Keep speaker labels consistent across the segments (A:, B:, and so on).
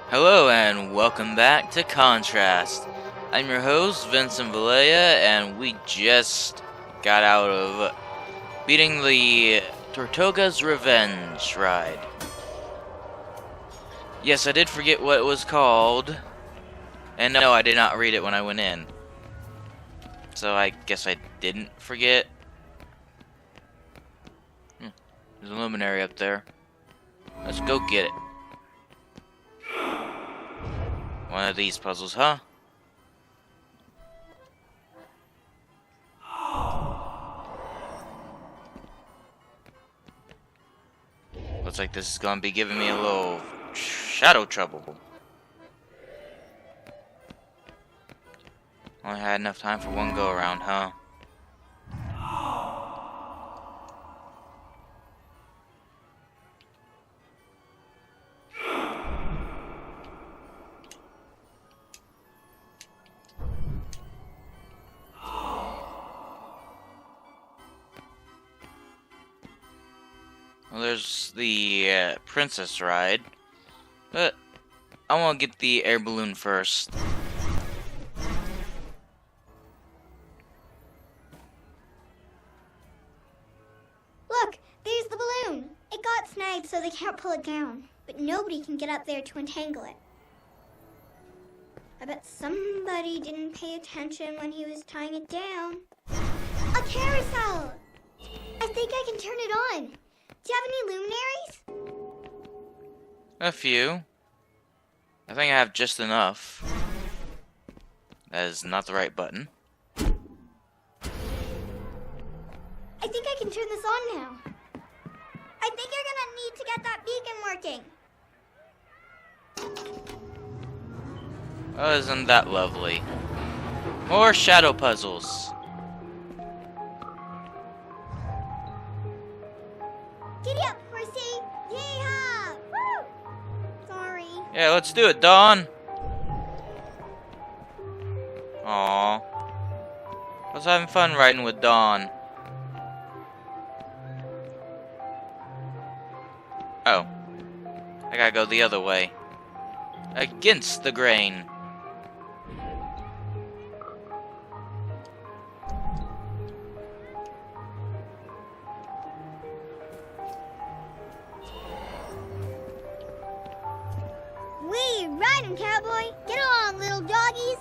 A: Hello and welcome back to Contrast. I'm your host, Vincent Valleja, and we just got out of beating the Tortuga's Revenge ride. Yes, I did forget what it was called, and no, I did not read it when I went in. So I guess I didn't forget. There's a luminary up there. Let's go get it. One of these puzzles, huh? Looks like this is gonna be giving me a little shadow trouble. Only had enough time for one go around, huh? Well, there's the princess ride, but I want to get the air balloon first.
B: Look, there's the balloon. It got snagged so they can't pull it down, but nobody can get up there to untangle it. I bet somebody didn't pay attention when he was tying it down. A carousel! I think I can turn it on. Do you have any luminaries?
A: A few. I think I have just enough. That is not the right button.
B: I think I can turn this on now. I think you're gonna need to get that beacon working.
A: Oh, isn't that lovely? More shadow puzzles.
B: Giddy up, horsey! Yeehaw! Woo! Sorry.
A: Yeah, let's do it, Dawn. Aww. I was having fun riding with Dawn. Oh. I gotta go the other way. Against the grain.
B: We're riding, cowboy. Get along, little doggies.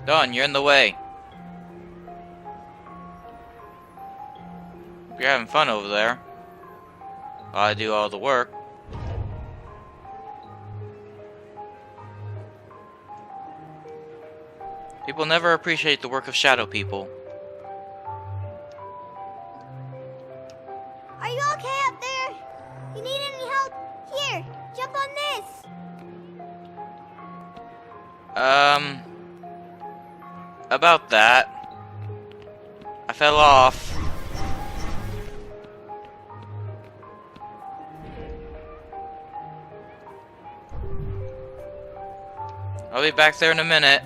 A: Dawn, you're in the way. You're having fun over there. While I do all the work. People never appreciate the work of shadow people.
B: Are you okay up there? You need any help? Here, jump on this.
A: About that. I fell off. I'll be back there in a minute.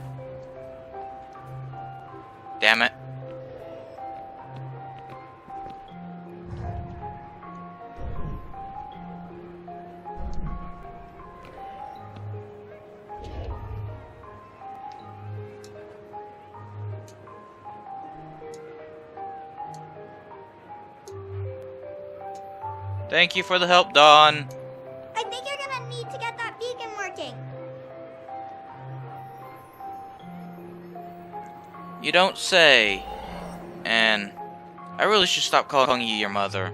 A: Damn it. Thank you for the help, Dawn.
B: I think you're gonna need to get that beacon working.
A: You don't say. And I really should stop calling you your mother.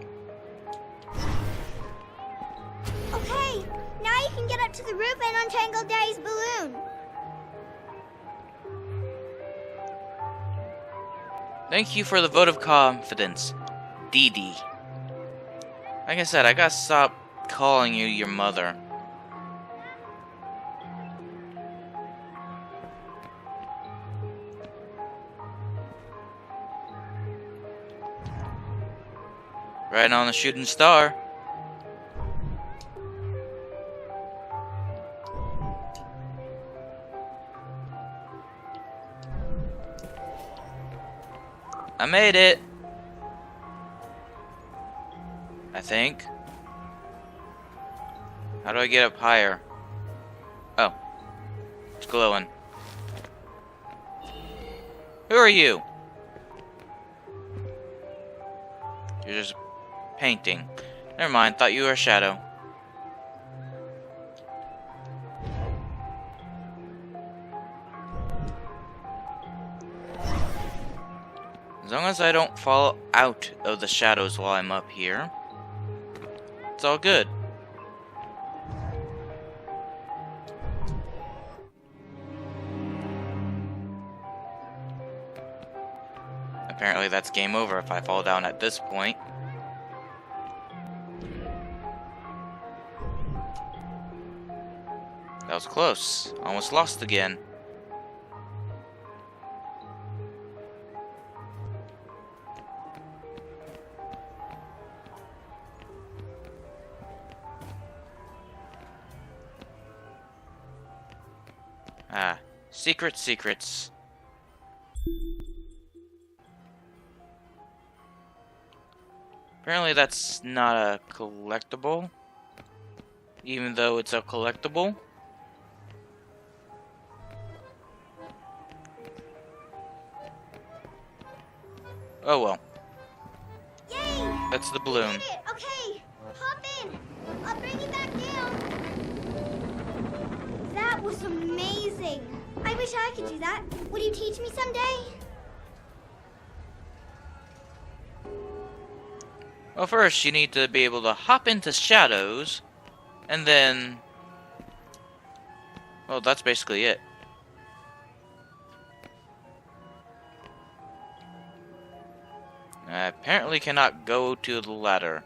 B: Okay, now you can get up to the roof and untangle Daddy's balloon.
A: Thank you for the vote of confidence, Dee Dee. Like I said, I gotta stop calling you your mother. Right on the shooting star. I made it. I think. How do I get up higher? Oh. It's glowing. Who are you? You're just painting. Never mind, thought you were a shadow. As long as I don't fall out of the shadows while I'm up here, it's all good. Apparently that's game over if I fall down at this point. That was close. Almost lost again. Ah, secrets. Apparently that's not a collectible, even though it's a collectible. Oh well.
B: Yay!
A: That's the balloon.
B: Did it. Okay, hop in. I'll bring you back down. That was amazing. I wish I could do that. Would you teach me someday?
A: Well, first you need to be able to hop into shadows, and then... well, that's basically it. I apparently cannot go to the ladder.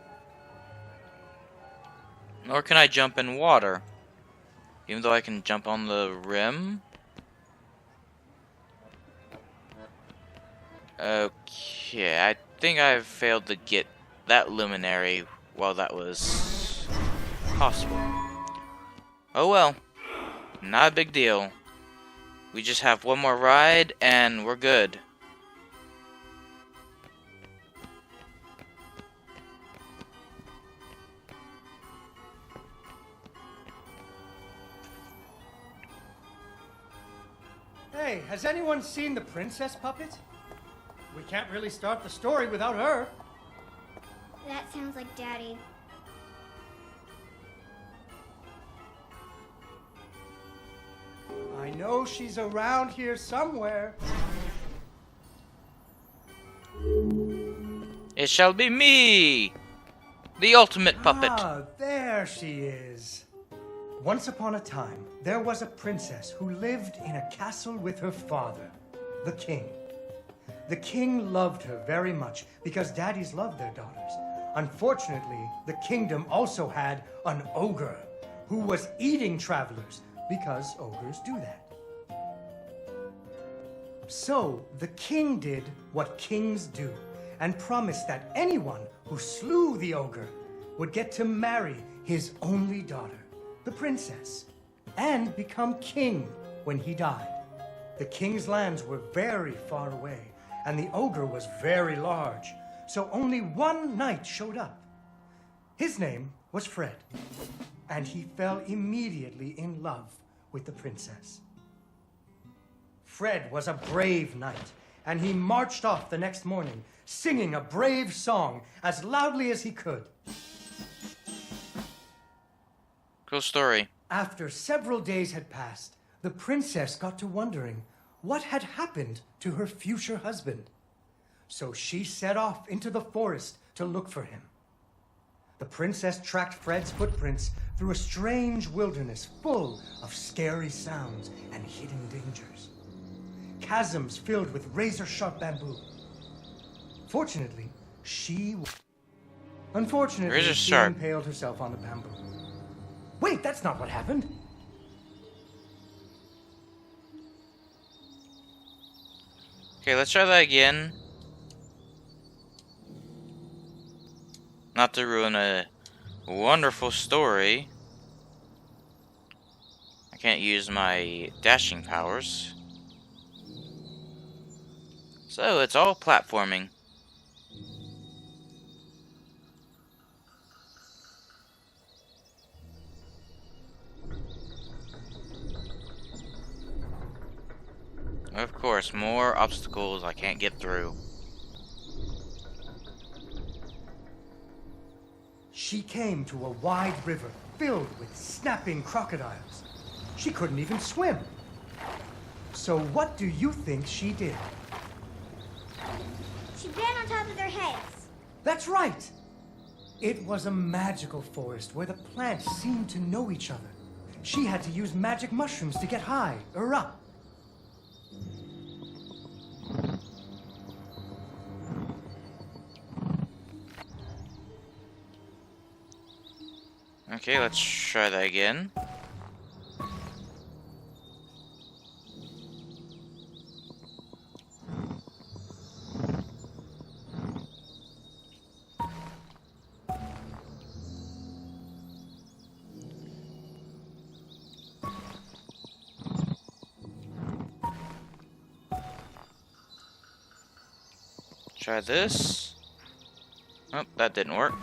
A: Nor can I jump in water. Even though I can jump on the rim. Okay, I think I failed to get that luminary while that was possible. Oh well, not a big deal. We just have one more ride and we're good.
C: Hey, has anyone seen the princess puppet? We can't really start the story without her.
B: That sounds like Daddy.
C: I know she's around here somewhere.
A: It shall be me! The ultimate puppet.
C: Ah, there she is. Once upon a time, there was a princess who lived in a castle with her father, the king. The king loved her very much because daddies loved their daughters. Unfortunately, the kingdom also had an ogre who was eating travelers because ogres do that. So the king did what kings do and promised that anyone who slew the ogre would get to marry his only daughter, the princess, and become king when he died. The king's lands were very far away, and the ogre was very large, so only one knight showed up. His name was Fred, and he fell immediately in love with the princess. Fred was a brave knight, and he marched off the next morning, singing a brave song as loudly as he could.
A: Cool story.
C: After several days had passed, the princess got to wondering what had happened to her future husband. So she set off into the forest to look for him. The princess tracked Fred's footprints through a strange wilderness full of scary sounds and hidden dangers. Chasms filled with razor-sharp bamboo. Unfortunately,
A: Razor
C: she
A: sharp.
C: impaled herself on the bamboo. Wait, that's not what happened.
A: Okay, let's try that again. Not to ruin a wonderful story. I can't use my dashing powers. So it's all platforming. Of course, more obstacles I can't get through.
C: She came to a wide river filled with snapping crocodiles. She couldn't even swim. So what do you think she did?
B: She ran on top of their heads.
C: That's right! It was a magical forest where the plants seemed to know each other. She had to use magic mushrooms to get high or up.
A: Okay, let's try that again. Try this. Oh, that didn't work.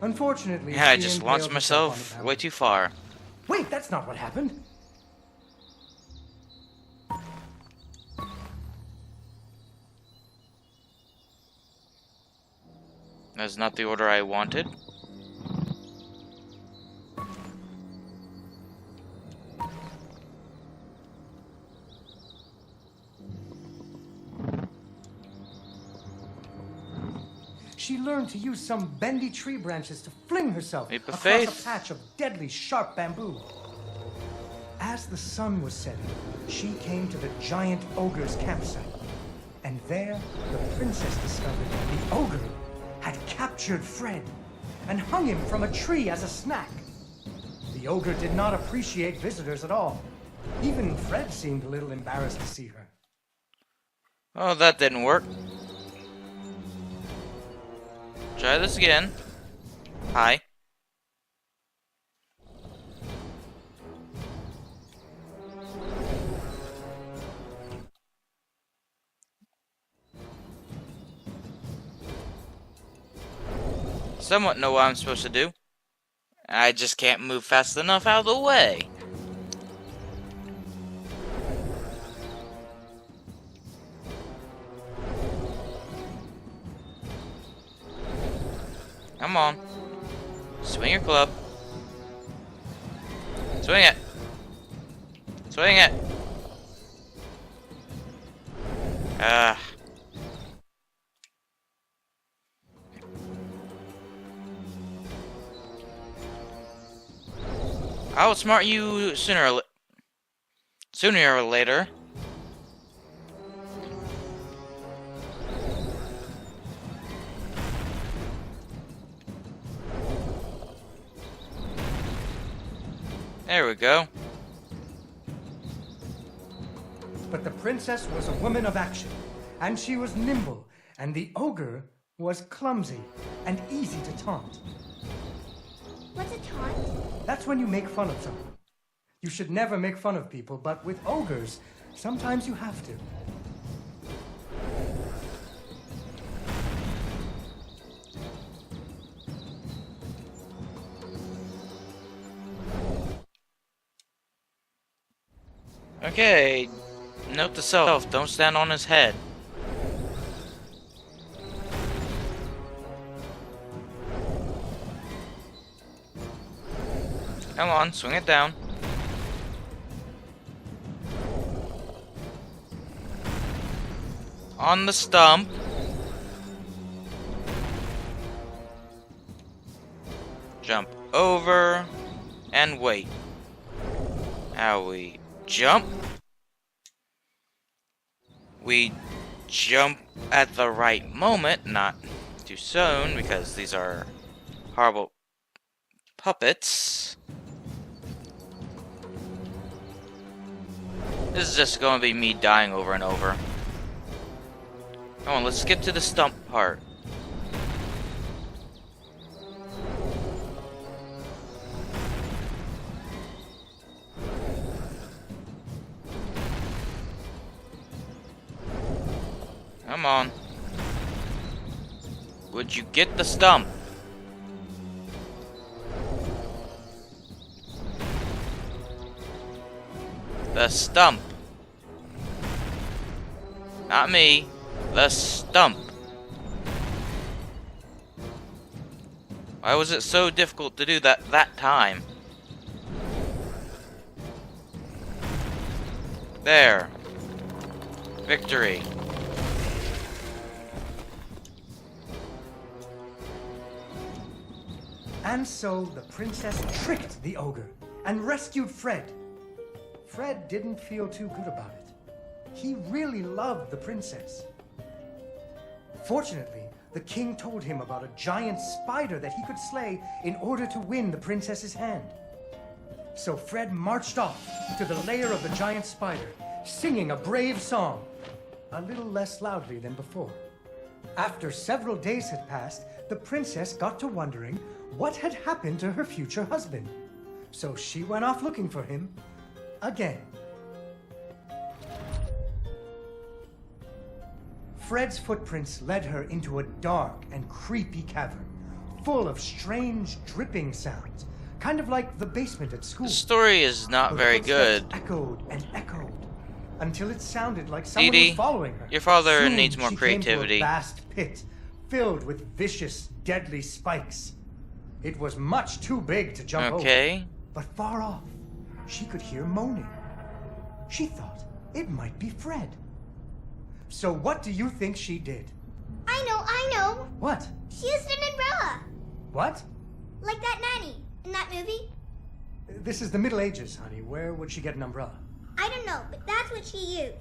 C: Unfortunately,
A: Yeah, I
C: she
A: just
C: impaled
A: launched
C: herself on
A: myself
C: the
A: way too far.
C: Wait, that's not what happened.
A: That's not the order I wanted.
C: She learned to use some bendy tree branches to fling herself
A: Leap of
C: across
A: faith.
C: a patch of deadly sharp bamboo. As the sun was setting, she came to the giant ogre's campsite. And there, the princess discovered that the ogre had captured Fred and hung him from a tree as a snack. The ogre did not appreciate visitors at all. Even Fred seemed a little embarrassed to see her.
A: Oh, that didn't work. Try this again. Hi. Somewhat know what I'm supposed to do. I just can't move fast enough out of the way. Come on. Swing your club. Swing it. Swing it. Ah. I'll outsmart you sooner or later. There we go.
C: But the princess was a woman of action, and she was nimble, and the ogre was clumsy and easy to taunt.
B: What's a taunt?
C: That's when you make fun of someone. You should never make fun of people, but with ogres, sometimes you have to.
A: Okay, note to self, don't stand on his head. Come on, swing it down. On the stump. Jump over and wait. Now we jump. We jump at the right moment, not too soon, because these are horrible puppets. This is just going to be me dying over and over. Come on, let's skip to the stump part. Come on. Would you get the stump? The stump. Not me. The stump. Why was it so difficult to do that time? There. Victory.
C: And so the princess tricked the ogre and rescued Fred. Fred didn't feel too good about it. He really loved the princess. Fortunately, the king told him about a giant spider that he could slay in order to win the princess's hand. So Fred marched off to the lair of the giant spider, singing a brave song, a little less loudly than before. After several days had passed, the princess got to wondering what had happened to her future husband. So she went off looking for him again. Fred's footprints led her into a dark and creepy cavern, full of strange dripping sounds, kind of like the basement at school.
A: The story is not very good.
C: Echoed and echoed until it sounded like someone
A: Dee Dee,
C: was following her.
A: your father
C: Soon
A: needs more
C: she
A: creativity.
C: Came to a vast pit filled with vicious, deadly spikes. It was much too big to jump
A: Okay.
C: over, but far off, she could hear moaning. She thought it might be Fred. So what do you think she did?
B: I know.
C: What?
B: She used an umbrella.
C: What?
B: Like that nanny in that movie.
C: This is the Middle Ages, honey. Where would she get an umbrella?
B: I don't know, but that's what she used.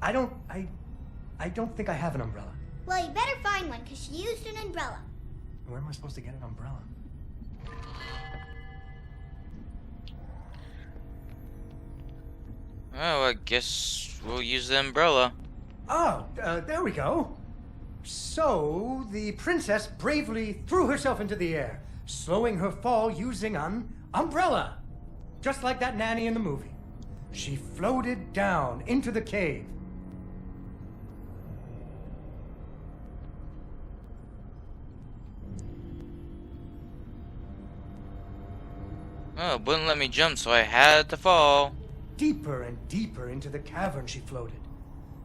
C: I don't think I have an umbrella.
B: Well, you better find one, because she used an umbrella.
C: Where am I supposed to get an umbrella?
A: Oh, I guess we'll use the umbrella.
C: Oh, there we go. So, the princess bravely threw herself into the air, slowing her fall using an umbrella. Just like that nanny in the movie. She floated down into the cave.
A: Oh, it wouldn't let me jump, so I had to fall.
C: Deeper and deeper into the cavern she floated.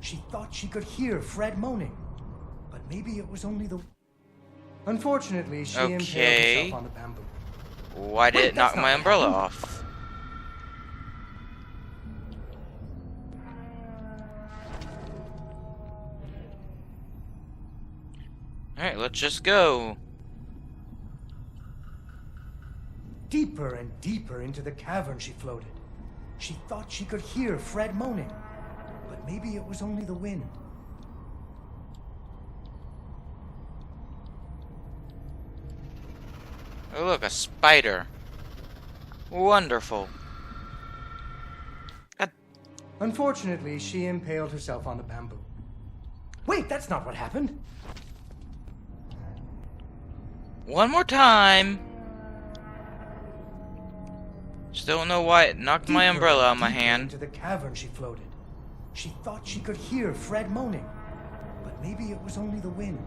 C: She thought she could hear Fred moaning, but maybe it was only the... Unfortunately, she impaled herself on the bamboo.
A: Why did it knock my umbrella off? Alright, let's just go.
C: Deeper and deeper into the cavern she floated. She thought she could hear Fred moaning, but maybe it was only the wind.
A: Oh look, a spider. Wonderful.
C: Unfortunately, she impaled herself on the bamboo. Wait, that's not what happened.
A: One more time. Still don't know why it knocked my umbrella out of my hand.
C: Into the cavern she floated. She thought she could hear Fred moaning, but maybe it was only the wind.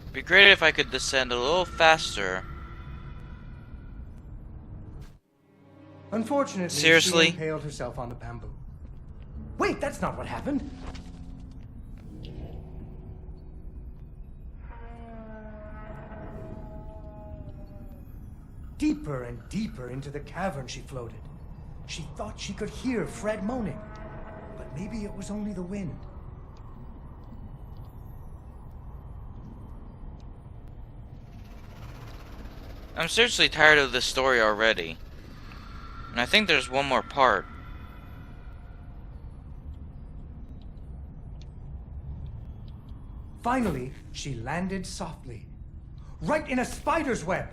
A: It'd be great if I could descend a little faster.
C: Unfortunately,
A: Seriously?
C: she impaled herself on the bamboo. Wait, that's not what happened. Deeper and deeper into the cavern she floated. She thought she could hear Fred moaning, but maybe it was only the wind.
A: I'm seriously tired of this story already. And I think there's one more part.
C: Finally, she landed softly, right in a spider's web.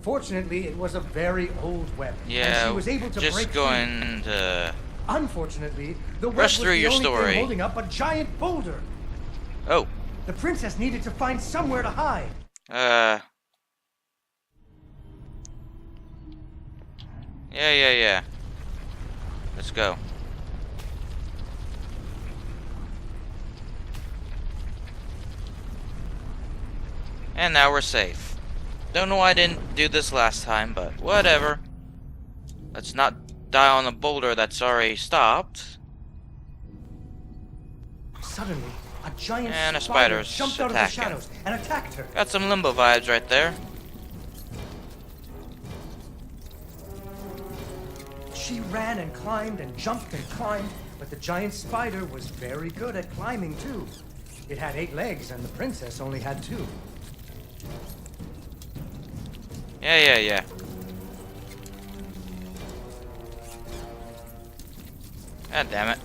C: Fortunately, it was a very old web,
A: Yeah,
C: and she was able to break
A: just
C: free.
A: going to...
C: Unfortunately, the web
A: Rush
C: was
A: through
C: the
A: your
C: only
A: story.
C: thing holding up a giant boulder.
A: Oh,
C: The princess needed to find somewhere to hide.
A: Yeah. Let's go. And now we're safe. Don't know why I didn't do this last time, but whatever. Let's not die on a boulder that's already stopped.
C: Suddenly, a giant
A: And a
C: spider
A: spider's
C: jumped out of the
A: attacking.
C: shadows and attacked her.
A: Got some Limbo vibes right there.
C: She ran and climbed and jumped and climbed, but the giant spider was very good at climbing too. It had 8 legs and the princess only had 2.
A: Yeah. God damn it.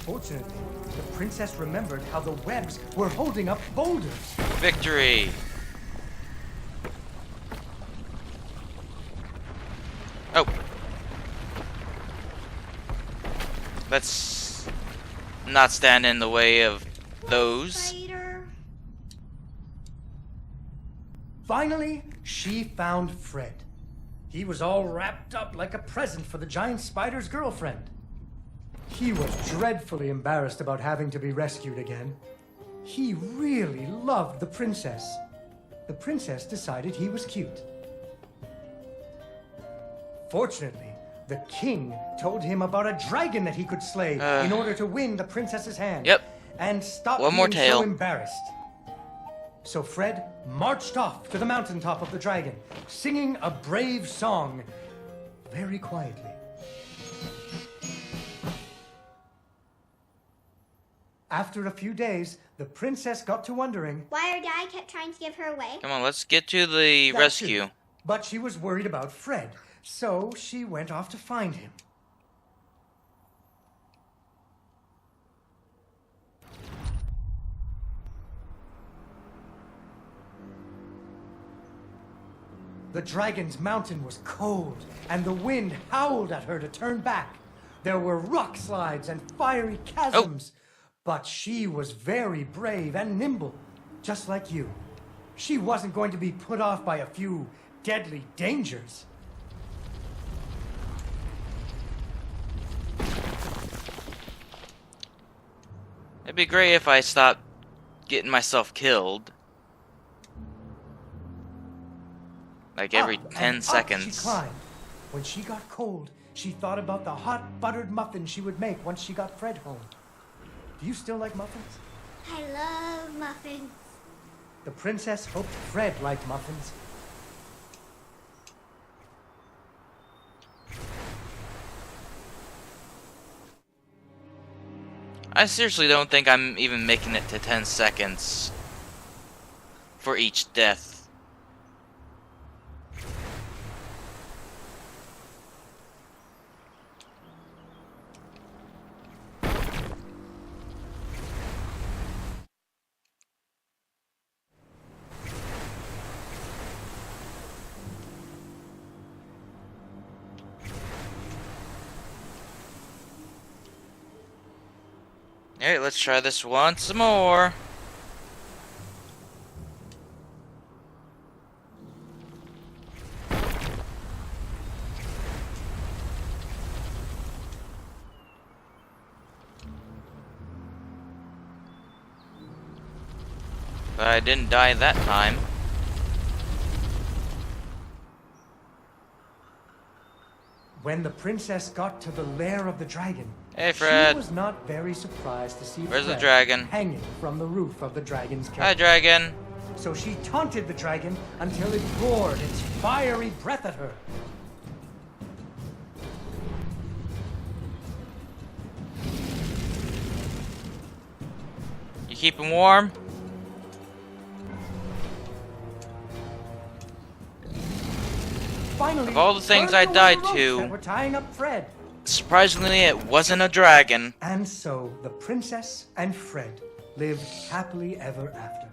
C: Fortunately, the princess remembered how the webs were holding up boulders.
A: Victory! Oh. Let's not stand in the way of those.
B: Spider.
C: Finally, she found Fred. He was all wrapped up like a present for the giant spider's girlfriend. He was dreadfully embarrassed about having to be rescued again. He really loved the princess. The princess decided he was cute. Fortunately, the king told him about a dragon that he could slay in order to win the princess's hand.
A: Yep.
C: And stop
A: One more
C: being
A: tale.
C: so embarrassed. So Fred marched off to the mountaintop of the dragon, singing a brave song very quietly. After a few days, the princess got to wondering.
B: Why her dad kept trying to give her away.
A: Come on, let's get to the
C: That
A: rescue.
C: too. But she was worried about Fred, so she went off to find him. The dragon's mountain was cold, and the wind howled at her to turn back. There were rock slides and fiery chasms. But she was very brave and nimble, just like you. She wasn't going to be put off by a few deadly dangers.
A: It'd be great if I stopped getting myself killed. Like every
C: Up and
A: 10
C: up
A: seconds.
C: she climbed. When she got cold, she thought about the hot buttered muffins she would make once she got Fred home. Do you still like muffins?
B: I love muffins.
C: The princess hoped Fred liked muffins.
A: I seriously don't think I'm even making it to 10 seconds for each death. Alright, let's try this once more. But I didn't die that time.
C: When the princess got to the lair of the dragon,
A: Hey, Fred.
C: she was not very surprised to see
A: Where's the
C: Fred
A: dragon?
C: hanging from the roof of the dragon's cage.
A: Hi, dragon.
C: So she taunted the dragon until it roared its fiery breath at her.
A: You keep him warm?
C: Finally,
A: Of all the things
C: burned
A: I
C: away
A: died
C: the ropes
A: to-
C: that were tying up Fred.
A: Surprisingly, it wasn't a dragon.
C: And so the princess and Fred lived happily ever after.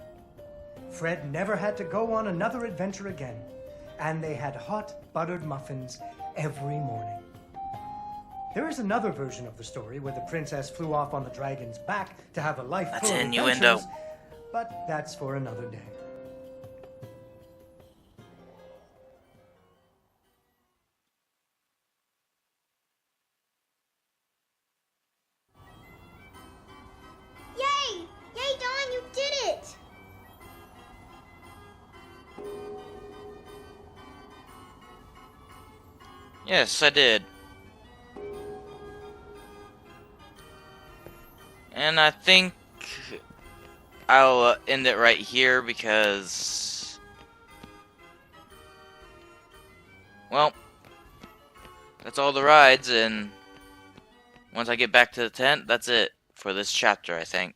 C: Fred never had to go on another adventure again, and they had hot buttered muffins every morning. There is another version of the story where the princess flew off on the dragon's back to have a life
A: That's
C: full of
A: innuendo.
C: adventures, but that's for another day.
B: Yay!
A: Yes, I did. And I think I'll end it right here because, well, that's all the rides, and once I get back to the tent, that's it for this chapter, I think.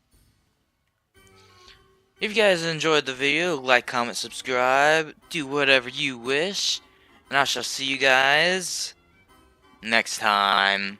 A: If you guys enjoyed the video, like, comment, subscribe, do whatever you wish, and I shall see you guys next time.